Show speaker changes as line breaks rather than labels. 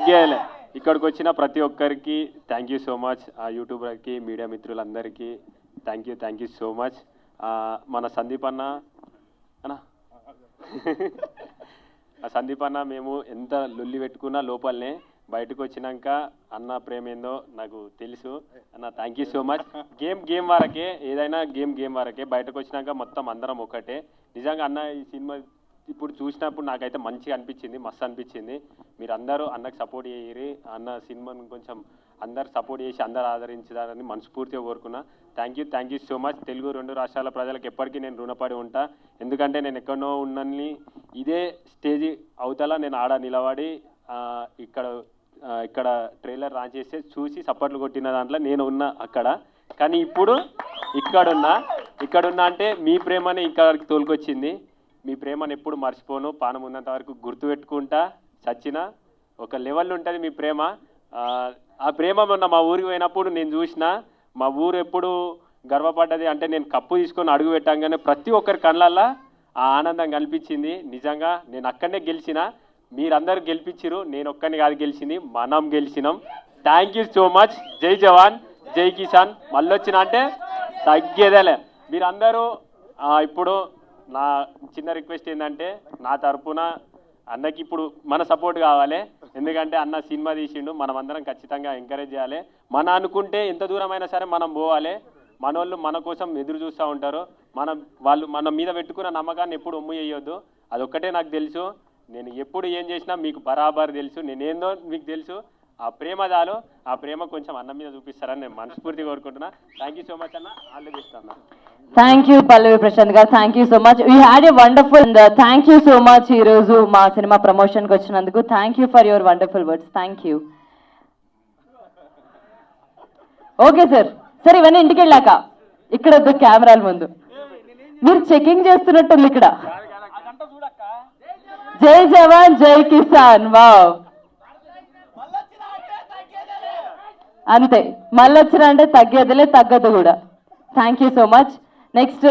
తగ్గేయాలి. ఇక్కడికి వచ్చిన ప్రతి ఒక్కరికి థ్యాంక్ యూ సో మచ్. ఆ యూట్యూబర్కి మీడియా మిత్రులందరికీ థ్యాంక్ యూ సో మచ్. మన సందీప్ అన్న సందీప్ అన్న మేము ఎంత లొల్లి పెట్టుకున్నా లోపలనే బయటకు వచ్చినాక అన్న ప్రేమ ఏందో నాకు తెలుసు అన్న. Thank you so much. Game వరకే, ఏదైనా గేమ్ వరకే. బయటకు వచ్చినాక మొత్తం అందరం ఒకటే. నిజంగా అన్న ఈ సినిమా ఇప్పుడు చూసినప్పుడు నాకైతే మంచిగా అనిపించింది, మస్తు అనిపించింది. మీరు అందరూ అన్నకు సపోర్ట్ చేయరి. అన్న సినిమాను కొంచెం అందరు సపోర్ట్ చేసి అందరు ఆదరించాలని మనస్ఫూర్తిగా కోరుకున్నా. Thank you so much. Telugu 2 రాష్ట్రాల ప్రజలకు ఎప్పటికీ నేను రుణపడి ఉంటా. ఎందుకంటే నేను ఎక్కడో ఉన్నని ఇదే స్టేజ్ అవతల నేను ఆడ నిలబడి ఇక్కడ ట్రైలర్ లాంచ్ చేస్తే చూసి సపోర్ట్లు కొట్టిన దాంట్లో నేను ఉన్నా అక్కడ. కానీ ఇప్పుడు ఇక్కడున్నా అంటే మీ ప్రేమని ఇక్కడికి తోలుకొచ్చింది. మీ ప్రేమను ఎప్పుడు మర్చిపోను. పానం ఉన్నంత వరకు గుర్తుపెట్టుకుంటా. చచ్చిన ఒక లెవెల్ ఉంటుంది మీ ప్రేమ. ఆ ప్రేమ మొన్న మా ఊరికి పోయినప్పుడు నేను చూసిన. మా ఊరు ఎప్పుడు గర్వపడ్డది అంటే నేను కప్పు తీసుకొని అడుగు పెట్టంగానే ప్రతి ఒక్కరి కళ్ళల్లో ఆ ఆనందం కనిపించింది. నిజంగా నేను అక్కడనే గెలిచిన, మీరందరూ గెలిపించిరు. నేను ఒక్కరిని కాదు గెలిచింది, మనం గెలిచినాం. Thank you so much. జై జవాన్ జై కిసాన్. మళ్ళీ వచ్చిన అంటే తగ్గేదేలే. మీరందరూ ఇప్పుడు నా చిన్న రిక్వెస్ట్ ఏంటంటే నా తరపున అన్నకి ఇప్పుడు మన సపోర్ట్ కావాలి. ఎందుకంటే అన్న సినిమా తీసిండు, మనం అందరం ఖచ్చితంగా ఎంకరేజ్ చేయాలి. మన అనుకుంటే ఎంత దూరమైనా సరే మనం పోవాలి. మనోళ్ళు మన కోసం ఎదురు చూస్తూ ఉంటారు. వాళ్ళు మన మీద పెట్టుకున్న నమ్మకాన్ని ఎప్పుడు ఒమ్ము చేయొద్దు. అదొక్కటే నాకు తెలుసు. నేను ఎప్పుడు ఏం చేసినా మీకు బరాబర్ తెలుసు. నేనేందో మీకు తెలుసు. ఆ ప్రేమ చాలు. ఆ ప్రేమ కొంచెం అన్న మీద చూపిస్తారని నేను మనస్ఫూర్తిగా కోరుకుంటున్నా. థ్యాంక్ యూ సో మచ్ అన్న. ఆల్ ది బెస్ట్ అన్న.
థ్యాంక్ యూ పల్లవి ప్రశాంత్ గారు. Thank you so much. We had a wonderful. Thank you so much ఈ రోజు మా సినిమా ప్రమోషన్కి వచ్చినందుకు. Thank you for your wonderful words. Thank you. Okay sir ఇవన్నీ ఇంటికి వెళ్ళాక ఇక్కడ వద్దు, కెమెరాల ముందు మీరు చెకింగ్ చేస్తున్నట్టుంది ఇక్కడ. జై జవాన్ జై కిసాన్. వావ్, అంతే. మళ్ళీ వచ్చినా అంటే తగ్గేదిలే, తగ్గదు కూడా. Thank you so much. Next